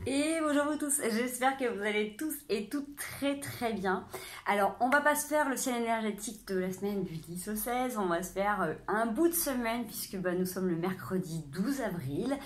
Et bonjour vous tous, j'espère que vous allez tous et toutes très bien. Alors on va pas se faire le ciel énergétique de la semaine du 10 au 16, on va se faire un bout de semaine puisque nous sommes le mercredi 12 avril.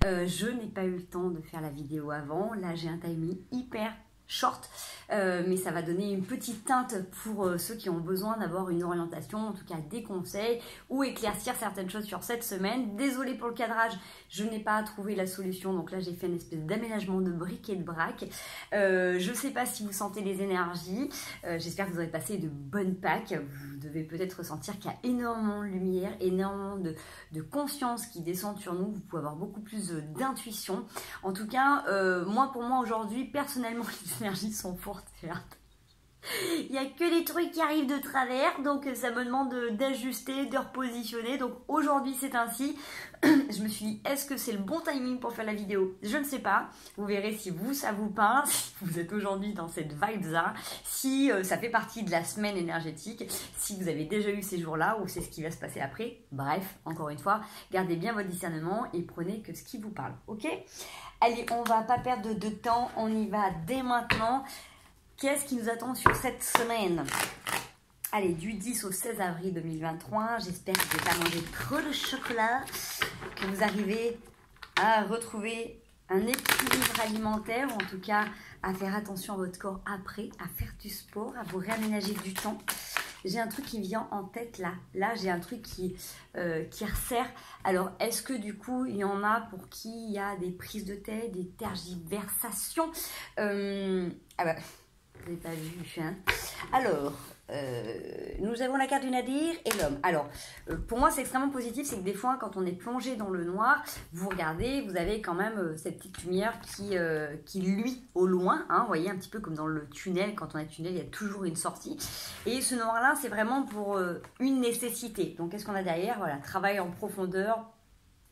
Je n'ai pas eu le temps de faire la vidéo avant, là j'ai un timing hyper short, mais ça va donner une petite teinte pour ceux qui ont besoin d'avoir une orientation, en tout cas des conseils ou éclaircir certaines choses sur cette semaine. Désolée pour le cadrage, je n'ai pas trouvé la solution, donc là j'ai fait une espèce d'aménagement de bric et de brac. Je ne sais pas si vous sentez les énergies, j'espère que vous aurez passé de bonnes Pâques. Vous devez peut-être ressentir qu'il y a énormément de lumière, énormément de conscience qui descend sur nous, vous pouvez avoir beaucoup plus d'intuition. En tout cas, pour moi aujourd'hui, personnellement, les énergies sont fortes. Il n'y a que les trucs qui arrivent de travers, donc ça me demande d'ajuster, de repositionner. Donc aujourd'hui c'est ainsi. Je me suis dit, est-ce que c'est le bon timing pour faire la vidéo? Je ne sais pas. Vous verrez si ça vous parle, si vous êtes aujourd'hui dans cette vibe-là, si ça fait partie de la semaine énergétique, si vous avez déjà eu ces jours-là ou c'est ce qui va se passer après. Bref, encore une fois, gardez bien votre discernement et prenez que ce qui vous parle, ok? Allez, on va pas perdre de temps, on y va dès maintenant. Qu'est-ce qui nous attend sur cette semaine? Allez, du 10 au 16 avril 2023, j'espère que vous n'avez pas mangé trop de chocolat, que vous arrivez à retrouver un équilibre alimentaire, ou en tout cas à faire attention à votre corps après, à faire du sport, à vous réaménager du temps. J'ai un truc qui vient en tête là. Là, j'ai un truc qui resserre. Alors, est-ce que du coup, il y en a pour qui il y a des prises de tête, des tergiversations? Ah bah, vous n'avez pas vu, hein? Alors, nous avons la carte du Nadir et l'homme. Alors, pour moi, c'est extrêmement positif. C'est que des fois, quand on est plongé dans le noir, vous regardez, vous avez quand même cette petite lumière qui luit au loin. Hein, vous voyez, un petit peu comme dans le tunnel. Quand on a tunnel, il y a toujours une sortie. Et ce noir-là, c'est vraiment pour une nécessité. Donc, qu'est-ce qu'on a derrière? Voilà, travail en profondeur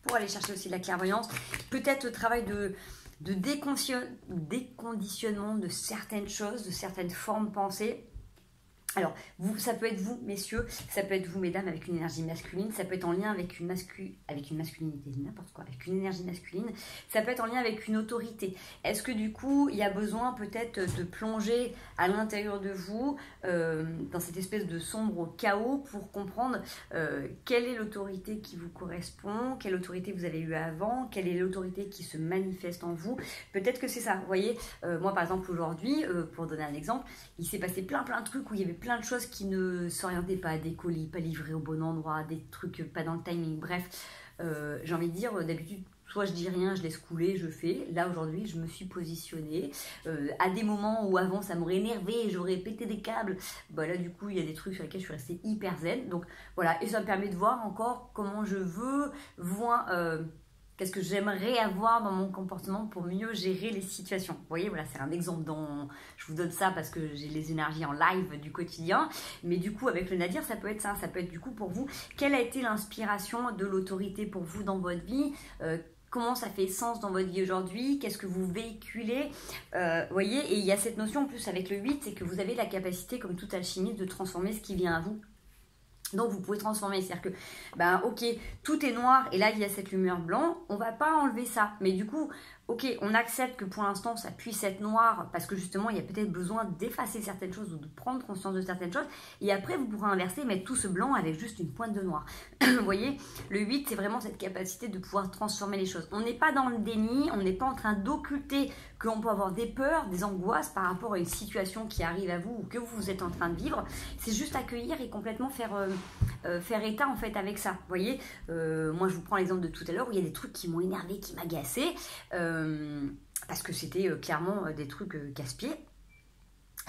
pour aller chercher aussi de la clairvoyance. Peut-être le travail de déconditionnement de certaines choses, de certaines formes pensées. Alors, ça peut être vous, messieurs, ça peut être vous, mesdames, avec une énergie masculine, ça peut être en lien avec une masculinité, n'importe quoi, avec une énergie masculine, ça peut être en lien avec une autorité. Est-ce que du coup, il y a besoin peut-être de plonger à l'intérieur de vous, dans cette espèce de sombre chaos, pour comprendre quelle est l'autorité qui vous correspond, quelle autorité vous avez eue avant, quelle est l'autorité qui se manifeste en vous. Peut-être que c'est ça, vous voyez, moi par exemple aujourd'hui, pour donner un exemple, il s'est passé plein de trucs où il y avait plein de choses qui ne s'orientaient pas, des colis pas livrés au bon endroit, des trucs pas dans le timing, bref, j'ai envie de dire, d'habitude, soit je dis rien, je laisse couler, je fais. Là aujourd'hui, je me suis positionnée. À des moments où avant ça m'aurait énervé, j'aurais pété des câbles. Bah là du coup, il y a des trucs sur lesquels je suis restée hyper zen. Donc voilà, et ça me permet de voir encore comment je veux voir. Qu'est-ce que j'aimerais avoir dans mon comportement pour mieux gérer les situations. Vous voyez, voilà, c'est un exemple dont je vous donne ça parce que j'ai les énergies en live du quotidien. Mais du coup, avec le Nadir, ça peut être ça. Ça peut être du coup pour vous, quelle a été l'inspiration de l'autorité pour vous dans votre vie? Comment ça fait sens dans votre vie aujourd'hui? Qu'est-ce que vous véhiculez? Vous voyez, et il y a cette notion en plus avec le 8, c'est que vous avez la capacité, comme tout alchimiste, de transformer ce qui vient à vous. Donc vous pouvez transformer, c'est-à-dire que, ok, tout est noir et là il y a cette lumière blanche, on va pas enlever ça. Mais du coup, ok, on accepte que pour l'instant ça puisse être noir parce que justement il y a peut-être besoin d'effacer certaines choses ou de prendre conscience de certaines choses. Et après vous pourrez inverser, mettre tout ce blanc avec juste une pointe de noir. Vous voyez, le 8 c'est vraiment cette capacité de pouvoir transformer les choses. On n'est pas dans le déni, on n'est pas en train d'occulter qu'on peut avoir des peurs, des angoisses par rapport à une situation qui arrive à vous ou que vous êtes en train de vivre. C'est juste accueillir et complètement faire état en fait avec ça. Vous voyez, moi je vous prends l'exemple de tout à l'heure où il y a des trucs qui m'ont énervé, qui m'agaçaient parce que c'était clairement des trucs casse-pieds.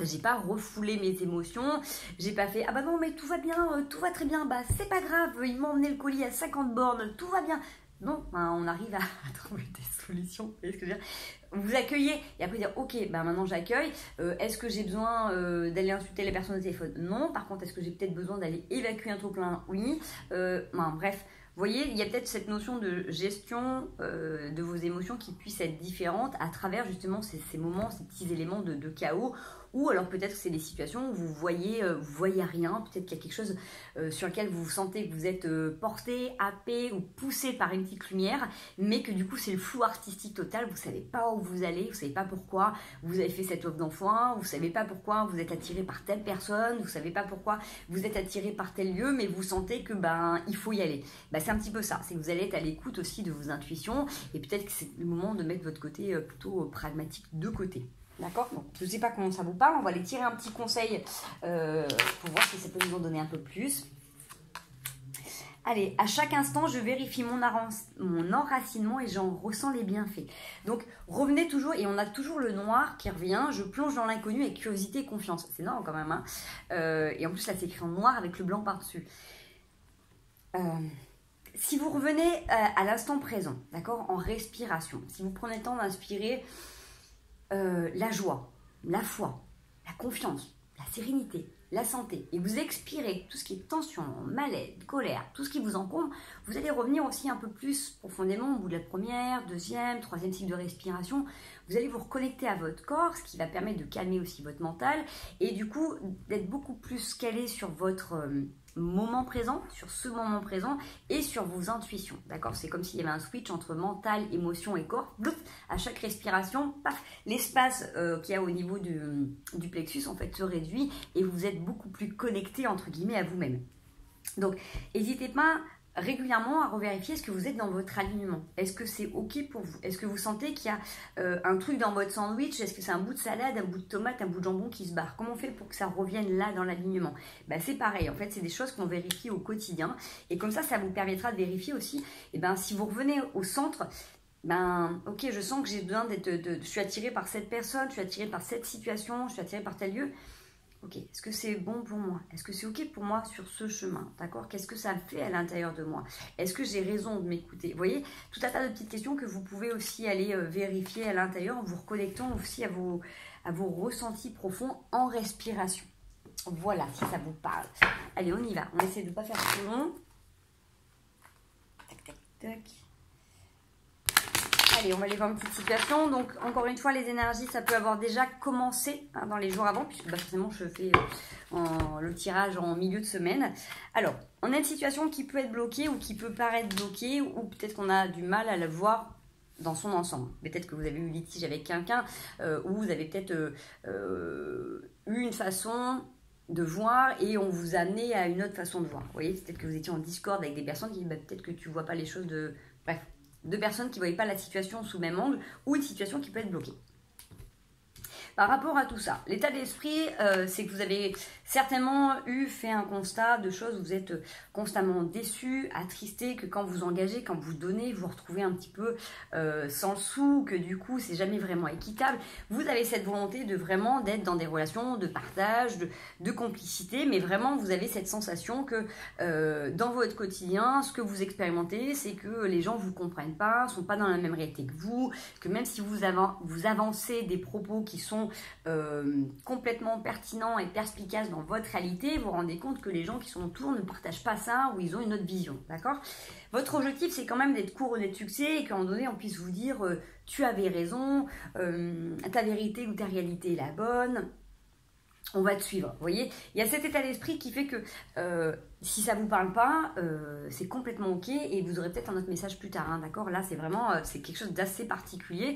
J'ai pas refoulé mes émotions, j'ai pas fait ah bah non mais tout va bien, tout va très bien, bah c'est pas grave, ils m'ont emmené le colis à 50 bornes, tout va bien. Non, on arrive à trouver des solutions. Vous voyez ce que je veux dire? Vous accueillez et après dire ok, maintenant j'accueille. Est-ce que j'ai besoin d'aller insulter les personnes au téléphone? Non. Par contre, est-ce que j'ai peut-être besoin d'aller évacuer un trop plein? Oui. Bref. Vous voyez, il y a peut-être cette notion de gestion de vos émotions qui puisse être différente à travers justement ces moments, ces petits éléments de chaos ou alors peut-être que c'est des situations où vous voyez rien, peut-être qu'il y a quelque chose sur lequel vous sentez que vous êtes porté, happé ou poussé par une petite lumière, mais que du coup c'est le flou artistique total, vous ne savez pas où vous allez, vous ne savez pas pourquoi vous avez fait cette offre d'emploi, vous ne savez pas pourquoi vous êtes attiré par telle personne, vous ne savez pas pourquoi vous êtes attiré par tel lieu, mais vous sentez que il faut y aller. C'est un petit peu ça, c'est que vous allez être à l'écoute aussi de vos intuitions et peut-être que c'est le moment de mettre votre côté plutôt pragmatique de côté. D'accord? Donc, je ne sais pas comment ça vous parle, on va aller tirer un petit conseil pour voir si ça peut nous en donner un peu plus. Allez, à chaque instant, je vérifie mon enracinement et j'en ressens les bienfaits. Donc, revenez toujours, et on a toujours le noir qui revient. Je plonge dans l'inconnu avec curiosité et confiance. C'est énorme quand même. Hein, et en plus, là, c'est écrit en noir avec le blanc par-dessus. Si vous revenez à l'instant présent, d'accord, en respiration, si vous prenez le temps d'inspirer la joie, la foi, la confiance, la sérénité, la santé, et vous expirez tout ce qui est tension, malaise, colère, tout ce qui vous encombre, vous allez revenir aussi un peu plus profondément au bout de la première, deuxième, troisième cycle de respiration. Vous allez vous reconnecter à votre corps, ce qui va permettre de calmer aussi votre mental et du coup d'être beaucoup plus calé sur votre moment présent, sur ce moment présent et sur vos intuitions. D'accord? C'est comme s'il y avait un switch entre mental, émotion et corps. Blouf, à chaque respiration, paf, l'espace qu'il y a au niveau du plexus en fait se réduit et vous êtes beaucoup plus connecté entre guillemets à vous-même. Donc, n'hésitez pas régulièrement à revérifier est-ce que vous êtes dans votre alignement. Est-ce que c'est ok pour vous? Est-ce que vous sentez qu'il y a un truc dans votre sandwich? Est-ce que c'est un bout de salade, un bout de tomate, un bout de jambon qui se barre? Comment on fait pour que ça revienne là dans l'alignement? C'est pareil, en fait c'est des choses qu'on vérifie au quotidien et comme ça vous permettra de vérifier aussi si vous revenez au centre. Ok, je sens que j'ai besoin je suis attirée par cette personne, je suis attirée par cette situation, je suis attirée par tel lieu. Ok, est-ce que c'est bon pour moi? Est-ce que c'est ok pour moi sur ce chemin? D'accord? Qu'est-ce que ça me fait à l'intérieur de moi? Est-ce que j'ai raison de m'écouter? Vous voyez, tout un tas de petites questions que vous pouvez aussi aller vérifier à l'intérieur en vous reconnectant aussi à vos ressentis profonds en respiration. Voilà, si ça vous parle. Allez, on y va. On essaie de ne pas faire trop long. Tac, tac, tac. Allez, on va aller voir une petite situation. Donc, encore une fois, les énergies, ça peut avoir déjà commencé dans les jours avant, puisque forcément, je fais le tirage en milieu de semaine. Alors, on a une situation qui peut être bloquée ou qui peut paraître bloquée, ou peut-être qu'on a du mal à la voir dans son ensemble. Peut-être que vous avez eu litige avec quelqu'un, ou vous avez peut-être eu une façon de voir et on vous a amené à une autre façon de voir. Vous voyez, peut-être que vous étiez en discorde avec des personnes qui disent peut-être que tu ne vois pas les choses de... Bref. Deux personnes qui ne voyaient pas la situation sous le même angle ou une situation qui peut être bloquée. Par rapport à tout ça, l'état d'esprit, c'est que vous avez certainement fait un constat de choses où vous êtes constamment déçu, attristé, que quand vous engagez, quand vous donnez, vous vous retrouvez un petit peu sans le sou, que du coup, c'est jamais vraiment équitable. Vous avez cette volonté de vraiment d'être dans des relations de partage, de complicité, mais vraiment, vous avez cette sensation que dans votre quotidien, ce que vous expérimentez, c'est que les gens ne vous comprennent pas, ne sont pas dans la même réalité que vous, que même si vous avancez des propos qui sont complètement pertinents et perspicaces dans votre réalité, vous vous rendez compte que les gens qui sont autour ne partagent pas ça ou ils ont une autre vision, d'accord? Votre objectif, c'est quand même d'être couronné de succès et qu'à un moment donné, on puisse vous dire tu avais raison, ta vérité ou ta réalité est la bonne, on va te suivre. Vous voyez, il y a cet état d'esprit qui fait que si ça ne vous parle pas, c'est complètement ok et vous aurez peut-être un autre message plus tard, hein, d'accord? Là, c'est vraiment c'est quelque chose d'assez particulier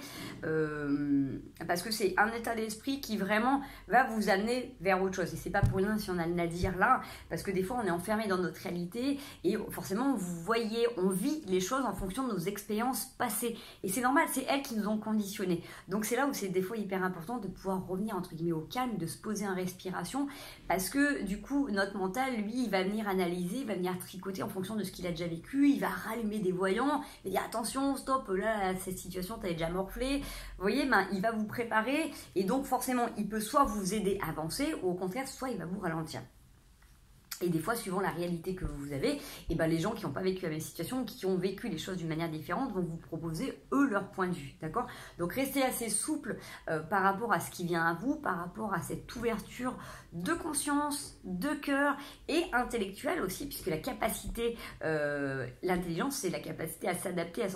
parce que c'est un état d'esprit qui vraiment va vous amener vers autre chose. Et c'est pas pour rien si on a le nadir là, parce que des fois, on est enfermé dans notre réalité et forcément, vous voyez, on vit les choses en fonction de nos expériences passées. Et c'est normal, c'est elles qui nous ont conditionnés. Donc, c'est là où c'est des fois hyper important de pouvoir revenir entre guillemets au calme, de se poser en respiration, parce que du coup, notre mental, lui, il va venir analyser, il va venir tricoter en fonction de ce qu'il a déjà vécu, il va rallumer des voyants, il va dire attention, stop, là, cette situation, t'avais déjà morflé. Vous voyez, il va vous préparer et donc forcément, il peut soit vous aider à avancer ou au contraire, soit il va vous ralentir. Et des fois, suivant la réalité que vous avez, et ben les gens qui n'ont pas vécu la même situation, qui ont vécu les choses d'une manière différente, vont vous proposer, eux, leur point de vue, d'accord? Donc, restez assez souple par rapport à ce qui vient à vous, par rapport à cette ouverture de conscience, de cœur et intellectuelle aussi, puisque la capacité, l'intelligence, c'est la capacité à s'adapter à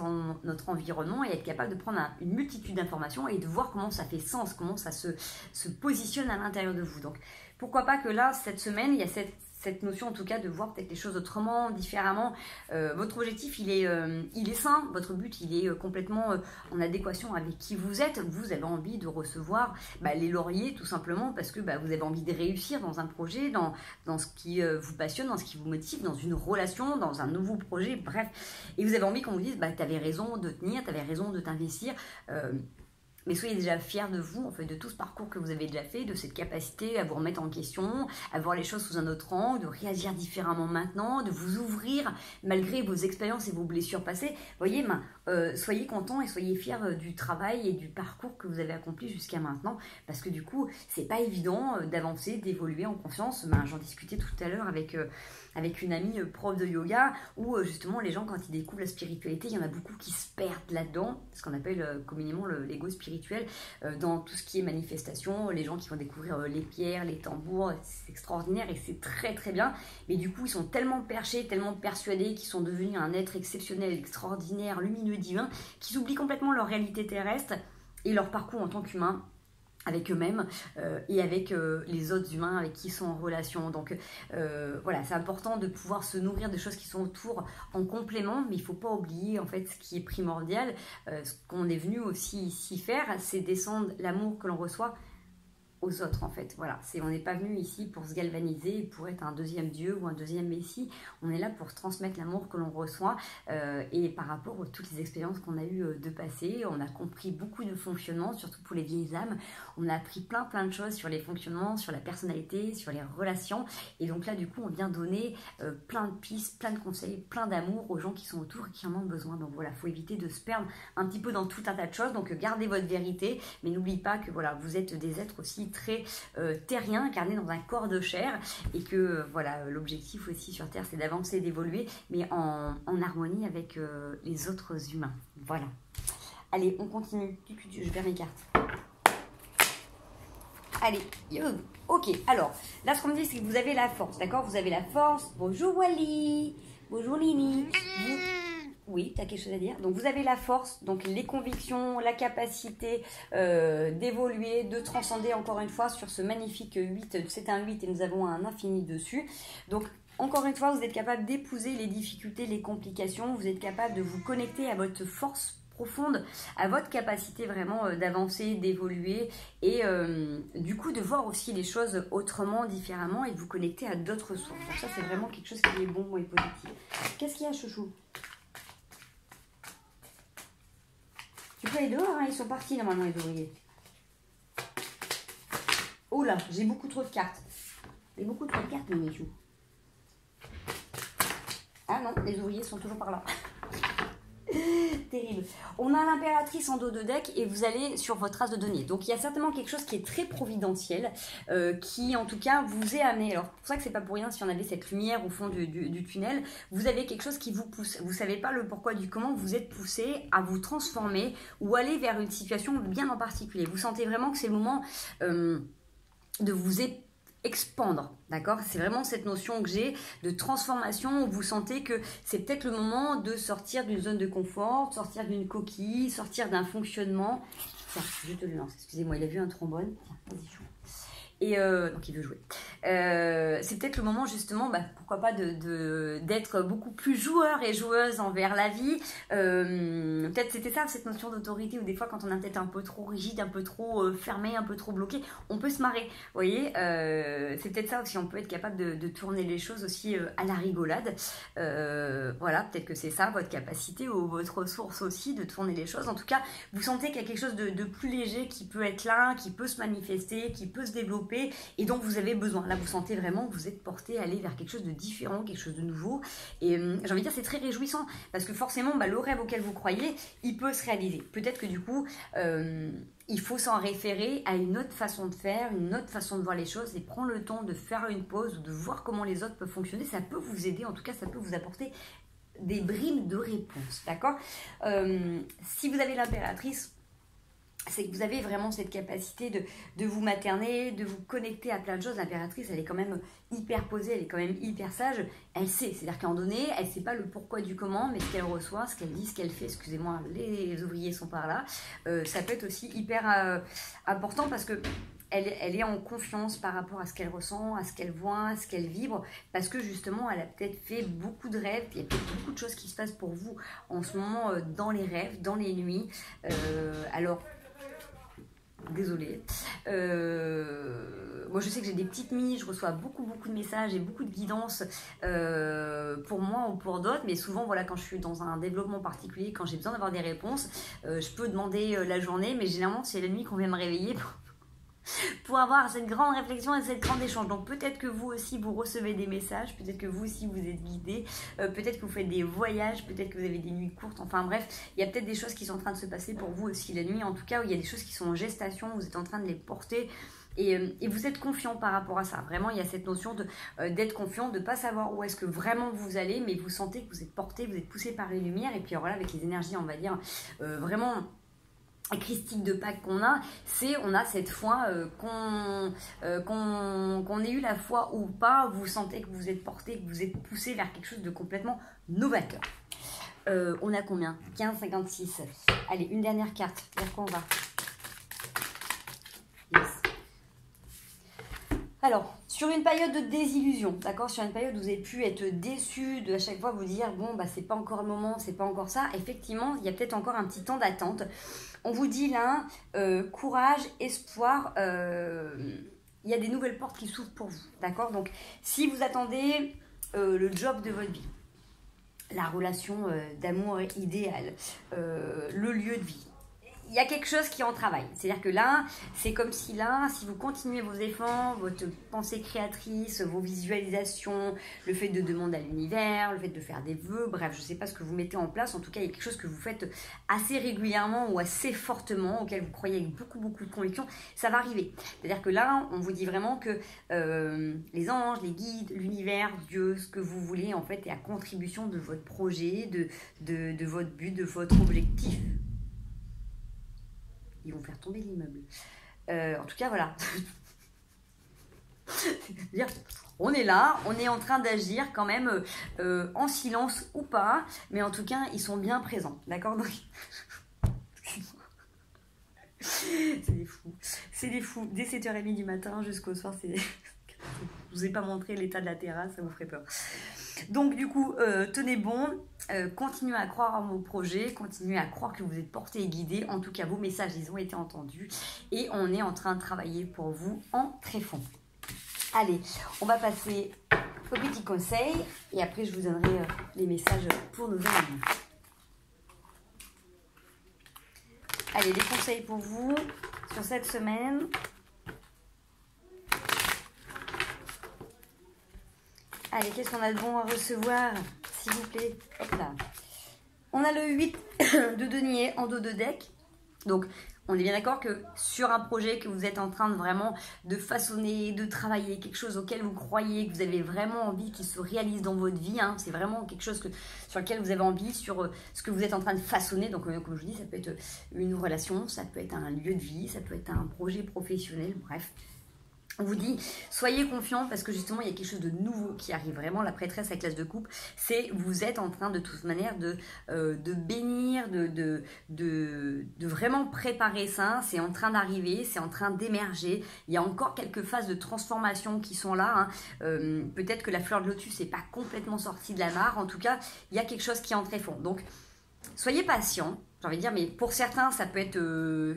notre environnement et être capable de prendre une multitude d'informations et de voir comment ça fait sens, comment ça se positionne à l'intérieur de vous. Donc, pourquoi pas que là, cette semaine, il y a cette notion en tout cas de voir peut-être les choses autrement, différemment. Votre objectif il est sain, votre but il est complètement en adéquation avec qui vous êtes. Vous avez envie de recevoir les lauriers tout simplement parce que vous avez envie de réussir dans un projet, dans ce qui vous passionne, dans ce qui vous motive, dans une relation, dans un nouveau projet, bref. Et vous avez envie qu'on vous dise t'avais raison de tenir, t'avais raison de t'investir. Mais soyez déjà fiers de vous, en fait, de tout ce parcours que vous avez déjà fait, de cette capacité à vous remettre en question, à voir les choses sous un autre angle, de réagir différemment maintenant, de vous ouvrir malgré vos expériences et vos blessures passées. Vous voyez, soyez contents et soyez fiers du travail et du parcours que vous avez accompli jusqu'à maintenant, parce que du coup, c'est pas évident d'avancer, d'évoluer en confiance. J'en discutais tout à l'heure avec une amie prof de yoga, où justement les gens quand ils découvrent la spiritualité, il y en a beaucoup qui se perdent là-dedans, ce qu'on appelle communément l'ego spirituel, dans tout ce qui est manifestation, les gens qui vont découvrir les pierres, les tambours, c'est extraordinaire et c'est très très bien, mais du coup ils sont tellement perchés, tellement persuadés qu'ils sont devenus un être exceptionnel, extraordinaire, lumineux, divin, qu'ils oublient complètement leur réalité terrestre et leur parcours en tant qu'humain, avec eux-mêmes et avec les autres humains avec qui ils sont en relation. Donc voilà, c'est important de pouvoir se nourrir des choses qui sont autour en complément, mais il ne faut pas oublier en fait ce qui est primordial, ce qu'on est venu aussi ici faire, c'est descendre l'amour que l'on reçoit aux autres en fait. Voilà, on n'est pas venu ici pour se galvaniser, pour être un deuxième Dieu ou un deuxième Messie, on est là pour transmettre l'amour que l'on reçoit et par rapport à toutes les expériences qu'on a eues de passer, on a compris beaucoup de fonctionnements, surtout pour les vieilles âmes, on a appris plein de choses sur les fonctionnements, sur la personnalité, sur les relations et donc là du coup on vient donner plein de pistes, plein de conseils, plein d'amour aux gens qui sont autour et qui en ont besoin. Donc voilà, il faut éviter de se perdre un petit peu dans tout un tas de choses, donc gardez votre vérité, mais n'oubliez pas que voilà, vous êtes des êtres aussi très terrien, incarné dans un corps de chair et que voilà, l'objectif aussi sur Terre c'est d'avancer, d'évoluer mais en harmonie avec les autres humains. Voilà. Allez, on continue. Je perds mes cartes. Allez, ok, alors là ce qu'on me dit c'est que vous avez la force, d'accord? Vous avez la force. Bonjour Wally. Bonjour Lini. Oui, tu as quelque chose à dire. Donc, vous avez la force, donc les convictions, la capacité d'évoluer, de transcender encore une fois sur ce magnifique 8. C'est un 8 et nous avons un infini dessus. Donc, encore une fois, vous êtes capable d'épouser les difficultés, les complications. Vous êtes capable de vous connecter à votre force profonde, à votre capacité vraiment d'avancer, d'évoluer et du coup de voir aussi les choses autrement, différemment et de vous connecter à d'autres sources. Donc ça, c'est vraiment quelque chose qui est bon et positif. Qu'est-ce qu'il y a, chouchou? Tu peux aller dehors, hein, ils sont partis normalement les ouvriers. Oh là, j'ai beaucoup trop de cartes. J'ai beaucoup trop de cartes, mes michou. Ah non, les ouvriers sont toujours par là. Terrible. On a l'impératrice en dos de deck et vous allez sur votre as de denier. Donc il y a certainement quelque chose qui est très providentiel, qui en tout cas vous est amené. Alors c'est pour ça que c'est pas pour rien si on avait cette lumière au fond du tunnel. Vous avez quelque chose qui vous pousse. Vous savez pas le pourquoi du comment, vous êtes poussé à vous transformer ou aller vers une situation bien en particulier. Vous sentez vraiment que c'est le moment de vous expandre, d'accord? C'est vraiment cette notion que j'ai de transformation où vous sentez que c'est peut-être le moment de sortir d'une zone de confort, sortir d'une coquille, sortir d'un fonctionnement. Tiens, je te le lance, excusez-moi, il a vu un trombone. Tiens, vas-y, joue. Et donc il veut jouer. C'est peut-être le moment justement, pourquoi pas d'être beaucoup plus joueur et joueuse envers la vie. Peut-être c'était ça, cette notion d'autorité, où des fois quand on est peut-être un peu trop rigide, un peu trop fermé, un peu trop bloqué, on peut se marrer. Vous voyez, c'est peut-être ça aussi, on peut être capable de tourner les choses aussi à la rigolade. Voilà, peut-être que c'est ça votre capacité ou votre ressource aussi de tourner les choses. En tout cas, vous sentez qu'il y a quelque chose de plus léger qui peut être là, qui peut se manifester, qui peut se développer développer et dont vous avez besoin. Là, vous sentez vraiment que vous êtes porté à aller vers quelque chose de différent, quelque chose de nouveau. Et j'ai envie de dire, c'est très réjouissant parce que forcément, le rêve auquel vous croyez, il peut se réaliser. Peut-être que du coup, il faut s'en référer à une autre façon de faire, une autre façon de voir les choses et prendre le temps de faire une pause ou de voir comment les autres peuvent fonctionner. Ça peut vous aider, en tout cas, ça peut vous apporter des brimes de réponse, d'accord? Si vous avez l'impératrice, c'est que vous avez vraiment cette capacité de vous materner, de vous connecter à plein de choses. L'impératrice, elle est quand même hyper posée, elle est quand même hyper sage. Elle sait, c'est-à-dire qu'à un moment donné, elle ne sait pas le pourquoi du comment, mais ce qu'elle reçoit, ce qu'elle dit, ce qu'elle fait. Excusez-moi, les ouvriers sont par là. Ça peut être aussi hyper important parce que elle est en confiance par rapport à ce qu'elle ressent, à ce qu'elle voit, à ce qu'elle vibre, parce que justement, elle a peut-être fait beaucoup de rêves, il y a peut-être beaucoup de choses qui se passent pour vous en ce moment dans les rêves, dans les nuits. Alors, désolée. Moi, je sais que j'ai des petites nuits, je reçois beaucoup de messages et beaucoup de guidance pour moi ou pour d'autres, mais souvent, voilà, quand je suis dans un développement particulier, quand j'ai besoin d'avoir des réponses, je peux demander la journée, mais généralement, c'est la nuit qu'on vient me réveiller pour avoir cette grande réflexion et cette grande échange. Donc peut-être que vous aussi vous recevez des messages, peut-être que vous aussi vous êtes guidé, peut-être que vous faites des voyages, peut-être que vous avez des nuits courtes, enfin bref, il y a peut-être des choses qui sont en train de se passer pour vous aussi la nuit, en tout cas, où il y a des choses qui sont en gestation, vous êtes en train de les porter. Et vous êtes confiant par rapport à ça. Vraiment, il y a cette notion d'être confiant, de ne pas savoir où est-ce que vraiment vous allez, mais vous sentez que vous êtes porté, vous ait poussé par les lumières. Et puis voilà, avec les énergies, on va dire, vraiment christique de Pâques qu'on a, c'est on a cette foi qu'on ait eu la foi ou pas, vous sentez que vous êtes porté, que vous êtes poussé vers quelque chose de complètement novateur. On a combien? 15, 56. Allez, une dernière carte. Vers quoi on va? Yes. Alors, sur une période de désillusion, d'accord, sur une période où vous avez pu être déçu, de à chaque fois vous dire, bon, c'est pas encore le moment, c'est pas encore ça, effectivement, il y a peut-être encore un petit temps d'attente. On vous dit là, courage, espoir, il y a des nouvelles portes qui s'ouvrent pour vous, d'accord? Donc, si vous attendez le job de votre vie, la relation d'amour idéale, le lieu de vie, il y a quelque chose qui est en travail. C'est-à-dire que là, c'est comme si là, si vous continuez vos efforts, votre pensée créatrice, vos visualisations, le fait de demander à l'univers, le fait de faire des vœux, bref, je ne sais pas ce que vous mettez en place. En tout cas, il y a quelque chose que vous faites assez régulièrement ou assez fortement, auquel vous croyez avec beaucoup de conviction, ça va arriver. C'est-à-dire que là, on vous dit vraiment que les anges, les guides, l'univers, Dieu, ce que vous voulez, en fait, est à contribution de votre projet, de votre but, de votre objectif. Ils vont faire tomber l'immeuble. En tout cas, voilà. C'est-à-dire, on est là, on est en train d'agir quand même en silence ou pas, mais en tout cas, ils sont bien présents. D'accord? Donc... C'est des fous. C'est des fous. Dès 7h30 du matin jusqu'au soir, c'est... Je vous ai pas montré l'état de la terrasse, ça vous ferait peur. Donc du coup, tenez bon, continuez à croire en vos projets, continuez à croire que vous êtes porté et guidé. En tout cas, vos messages, ils ont été entendus et on est en train de travailler pour vous en tréfonds. Allez, on va passer au petit conseil et après je vous donnerai les messages pour nos amis. Allez, les conseils pour vous sur cette semaine. Allez, qu'est-ce qu'on a de bon à recevoir, s'il vous plaît? Hop là. On a le 8 de denier en dos de deck. Donc, on est bien d'accord que sur un projet que vous êtes en train de vraiment de façonner, de travailler, quelque chose auquel vous croyez, que vous avez vraiment envie qu'il se réalise dans votre vie, hein, c'est vraiment quelque chose sur lequel vous avez envie, sur ce que vous êtes en train de façonner. Donc, comme je vous dis, ça peut être une relation, ça peut être un lieu de vie, ça peut être un projet professionnel, bref. On vous dit, soyez confiants parce que justement, il y a quelque chose de nouveau qui arrive. Vraiment, la prêtresse avec l'as de coupe, c'est vous êtes en train de toute manière de bénir, de vraiment préparer ça. C'est en train d'arriver, c'est en train d'émerger. Il y a encore quelques phases de transformation qui sont là. Hein. Peut-être que la fleur de lotus n'est pas complètement sortie de la mare. En tout cas, il y a quelque chose qui est en tréfonds. Donc, soyez patients. J'ai envie de dire, mais pour certains, ça peut être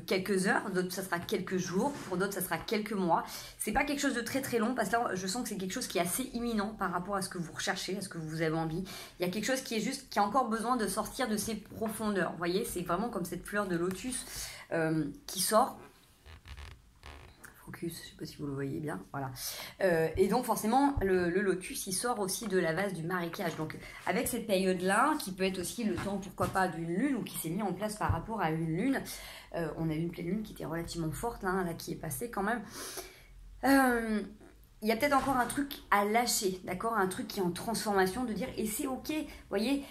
quelques heures, d'autres, ça sera quelques jours, pour d'autres, ça sera quelques mois. C'est pas quelque chose de très long, parce que là, je sens que c'est quelque chose qui est assez imminent par rapport à ce que vous recherchez, à ce que vous avez envie. Il y a quelque chose qui est juste, qui a encore besoin de sortir de ses profondeurs. Vous voyez, c'est vraiment comme cette fleur de lotus qui sort. focus, je ne sais pas si vous le voyez bien, voilà. Et donc forcément, le lotus, il sort aussi de la vase du marécage. Donc avec cette période-là, qui peut être aussi le temps, pourquoi pas, d'une lune, ou qui s'est mis en place par rapport à une lune, on a eu une pleine lune qui était relativement forte, là qui est passée quand même. Il y a peut-être encore un truc à lâcher, d'accord, un truc qui est en transformation, de dire, et c'est ok, vous voyez,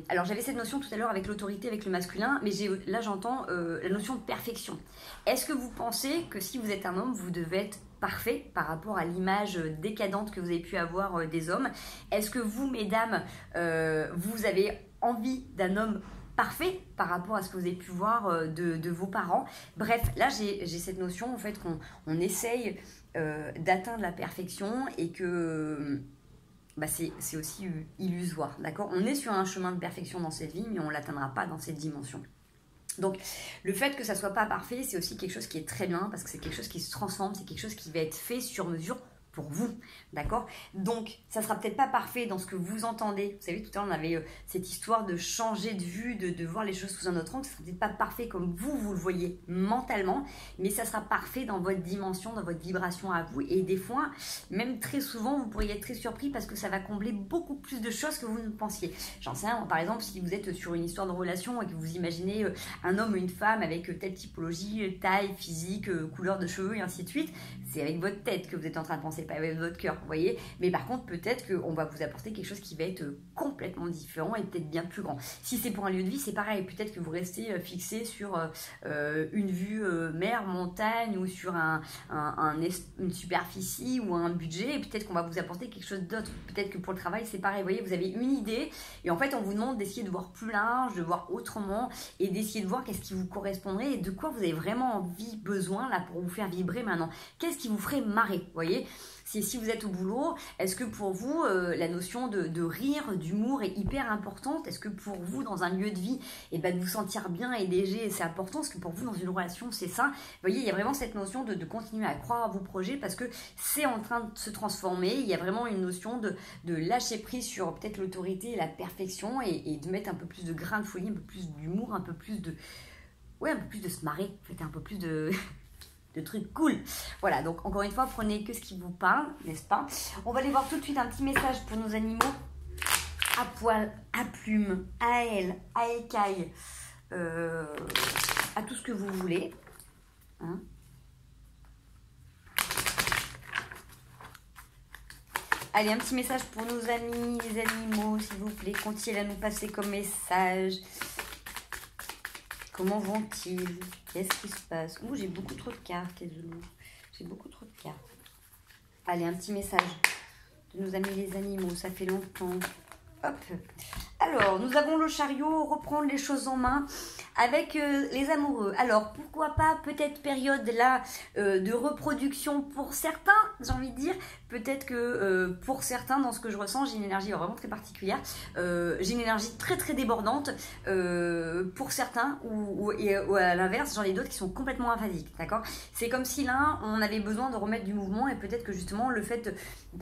alors j'avais cette notion tout à l'heure avec l'autorité, avec le masculin, mais là j'entends la notion de perfection. Est-ce que vous pensez que si vous êtes un homme, vous devez être parfait par rapport à l'image décadente que vous avez pu avoir des hommes? Est-ce que vous, mesdames, vous avez envie d'un homme parfait par rapport à ce que vous avez pu voir de vos parents? Bref, là j'ai cette notion en fait qu'on essaye d'atteindre la perfection et que c'est aussi illusoire, d'accord? On est sur un chemin de perfection dans cette vie, mais on ne l'atteindra pas dans cette dimension. Donc le fait que ça soit pas parfait, c'est aussi quelque chose qui est très bien, parce que c'est quelque chose qui se transforme, c'est quelque chose qui va être fait sur mesure pour vous, d'accord? Donc, ça sera peut-être pas parfait dans ce que vous entendez. Vous savez, tout à l'heure, on avait cette histoire de changer de vue, de voir les choses sous un autre angle. Ça sera peut-être pas parfait comme vous le voyez mentalement, mais ça sera parfait dans votre dimension, dans votre vibration à vous. Et des fois, même très souvent, vous pourriez être très surpris parce que ça va combler beaucoup plus de choses que vous ne pensiez. J'en sais rien, par exemple, si vous êtes sur une histoire de relation et que vous imaginez un homme ou une femme avec telle typologie, taille, physique, couleur de cheveux et ainsi de suite, c'est avec votre tête que vous êtes en train de penser, pas avec votre cœur, vous voyez. Mais par contre, peut-être qu'on va vous apporter quelque chose qui va être complètement différent et peut-être bien plus grand. Si c'est pour un lieu de vie, c'est pareil. Peut-être que vous restez fixé sur une vue mer, montagne, ou sur une superficie ou un budget, et peut-être qu'on va vous apporter quelque chose d'autre. Peut-être que pour le travail, c'est pareil. Vous voyez, vous avez une idée, et en fait, on vous demande d'essayer de voir plus large, de voir autrement, et d'essayer de voir qu'est-ce qui vous correspondrait, et de quoi vous avez vraiment envie, besoin, là, pour vous faire vibrer maintenant. Qu'est-ce qui vous ferait marrer, vous voyez? Si vous êtes au boulot, est-ce que pour vous, la notion de rire, d'humour est hyper importante? Est-ce que pour vous, dans un lieu de vie, de vous sentir bien et léger, c'est important? Est-ce que pour vous, dans une relation, c'est ça? Vous voyez, il y a vraiment cette notion de continuer à croire à vos projets parce que c'est en train de se transformer. Il y a vraiment une notion de lâcher prise sur peut-être l'autorité et la perfection et de mettre un peu plus de grain de folie, un peu plus d'humour, un peu plus de... Ouais, un peu plus de se marrer, en fait, un peu plus de... de trucs cool. Voilà, donc encore une fois, prenez que ce qui vous parle, n'est-ce pas? On va aller voir tout de suite un petit message pour nos animaux à poil, à plumes, à ailes, à écailles, à tout ce que vous voulez. Hein? Allez, un petit message pour nos amis, les animaux, s'il vous plaît. Continuez à nous passer comme message. Comment vont-ils? Qu'est-ce qui se passe? Ouh, j'ai beaucoup trop de cartes, j'ai beaucoup trop de cartes. Allez, un petit message de nos amis les animaux, ça fait longtemps. Hop. Alors, nous avons le chariot, reprendre les choses en main avec les amoureux. Alors, pourquoi pas, peut-être période là de reproduction pour certains, j'ai envie de dire. Peut-être que pour certains, dans ce que je ressens, j'ai une énergie vraiment très particulière. J'ai une énergie très très débordante pour certains, ou à l'inverse, j'en ai d'autres qui sont complètement aphasiques, d'accord? C'est comme si là, on avait besoin de remettre du mouvement et peut-être que justement le fait...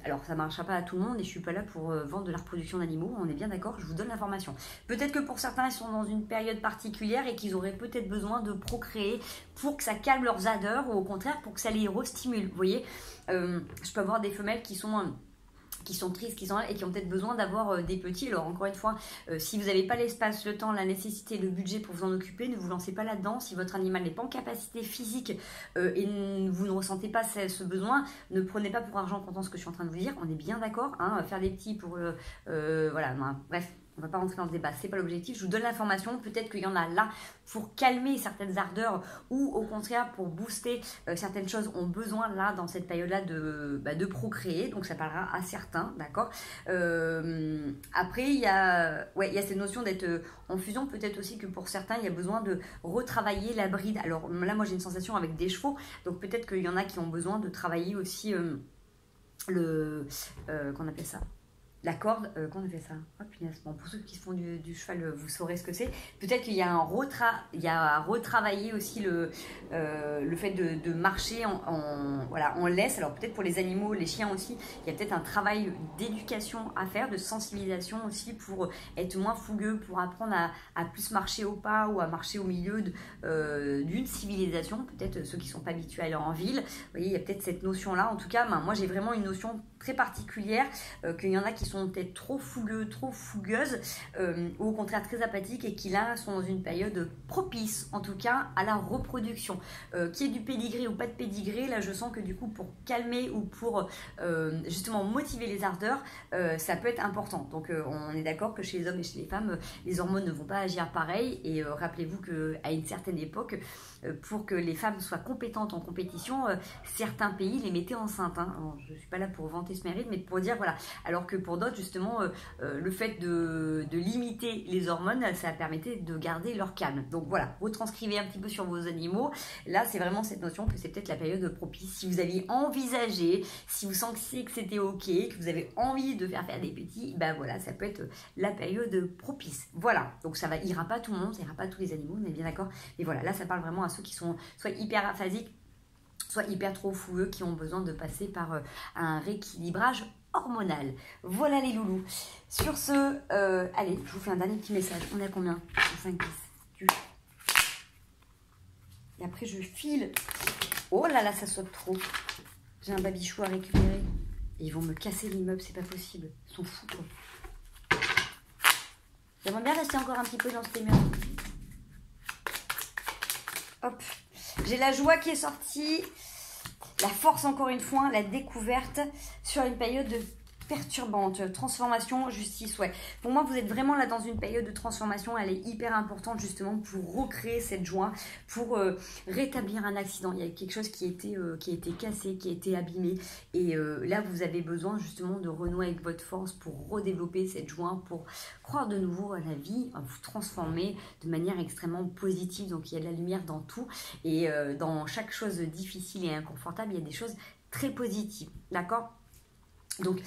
Alors, ça ne marchera pas à tout le monde et je ne suis pas là pour vendre de la reproduction d'animaux, on est bien d'accord, je vous donne l'information. Peut-être que pour certains, ils sont dans une période particulière et qu'ils auraient peut-être besoin de procréer pour que ça calme leurs ardeurs ou au contraire pour que ça les restimule, vous voyez. Je peux avoir des femelles qui sont tristes, qui sont là et qui ont peut-être besoin d'avoir des petits. Alors encore une fois, si vous n'avez pas l'espace, le temps, la nécessité, le budget pour vous en occuper, ne vous lancez pas là-dedans. Si votre animal n'est pas en capacité physique et vous ne ressentez pas ce besoin, ne prenez pas pour argent comptant ce que je suis en train de vous dire. On est bien d'accord, hein, faire des petits pour... voilà, non, bref. On ne va pas rentrer dans le débat, c'est pas l'objectif. Je vous donne l'information, peut-être qu'il y en a là pour calmer certaines ardeurs ou au contraire pour booster certaines choses ont besoin là dans cette période-là de procréer. Donc ça parlera à certains, d'accord. Après, il y a cette notion d'être en fusion. Peut-être aussi que pour certains, il y a besoin de retravailler la bride. Alors là, moi j'ai une sensation avec des chevaux. Donc peut-être qu'il y en a qui ont besoin de travailler aussi qu'on appelle ça La corde, quand on fait ça, oh, punaise. Bon, pour ceux qui font du cheval, vous saurez ce que c'est. Peut-être qu'il y a à retravailler aussi le fait de marcher voilà, en laisse. Alors peut-être pour les animaux, les chiens aussi, il y a peut-être un travail d'éducation à faire, de sensibilisation aussi pour être moins fougueux, pour apprendre à plus marcher au pas ou à marcher au milieu d'une civilisation. Peut-être ceux qui ne sont pas habitués à aller en ville. Vous voyez, il y a peut-être cette notion-là. En tout cas, moi j'ai vraiment une notion très particulière, qu'il y en a qui sont peut-être trop fougueux, trop fougueuses, ou au contraire très apathiques et qui là sont dans une période propice, en tout cas à la reproduction. Qu'il y ait du pédigré ou pas de pédigré, là je sens que du coup pour calmer ou pour justement motiver les ardeurs, ça peut être important. Donc on est d'accord que chez les hommes et chez les femmes, les hormones ne vont pas agir pareil, et rappelez-vous qu'à une certaine époque, pour que les femmes soient compétentes en compétition, certains pays les mettaient enceintes. Hein. Alors, je ne suis pas là pour vanter ce mérite, mais pour dire voilà. Alors que pour d'autres, justement, le fait de limiter les hormones, ça permettait de garder leur calme. Donc voilà, retranscrivez un petit peu sur vos animaux. Là, c'est vraiment cette notion que c'est peut-être la période propice. Si vous aviez envisagé, si vous sentiez que c'était ok, que vous avez envie de faire des petits, ben voilà, ça peut être la période propice. Voilà, donc ça ira pas tout le monde, ça ira pas tous les animaux, on est bien d'accord. Mais voilà, là, ça parle vraiment à ceux qui sont soit hyper aphasiques, soit hyper trop fougueux, qui ont besoin de passer par un rééquilibrage hormonal. Voilà les loulous. Sur ce, allez, je vous fais un dernier petit message. On est à combien? 5, 10. Et après, je file. Oh là là, ça saute trop. J'ai un babichou à récupérer. Et ils vont me casser l'immeuble, c'est pas possible. Ils sont fous, quoi. J'aimerais bien rester encore un petit peu dans cet immeuble. Hop. J'ai la joie qui est sortie, la force encore une fois, la découverte sur une période perturbante, transformation, justice, ouais. Pour moi, vous êtes vraiment là dans une période de transformation, elle est hyper importante justement pour recréer cette joie, pour rétablir un accident. Il y a quelque chose qui a été cassé, qui a été abîmé, et là, vous avez besoin justement de renouer avec votre force pour redévelopper cette joie, pour croire de nouveau à la vie, à vous transformer de manière extrêmement positive. Donc, il y a de la lumière dans tout, et dans chaque chose difficile et inconfortable, il y a des choses très positives, d'accord ? Donc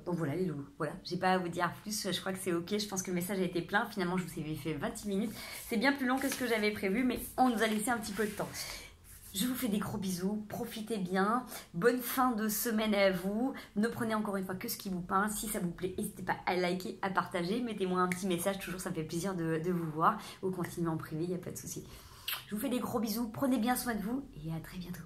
voilà les loulous, voilà, j'ai pas à vous dire plus, je crois que c'est ok, je pense que le message a été plein, finalement je vous ai fait 26 minutes, c'est bien plus long que ce que j'avais prévu, mais on nous a laissé un petit peu de temps. Je vous fais des gros bisous, profitez bien, bonne fin de semaine à vous, ne prenez encore une fois que ce qui vous peint, si ça vous plaît, n'hésitez pas à liker, à partager, mettez-moi un petit message, toujours ça me fait plaisir de vous voir, ou continuez en privé, il n'y a pas de souci. Je vous fais des gros bisous, prenez bien soin de vous et à très bientôt.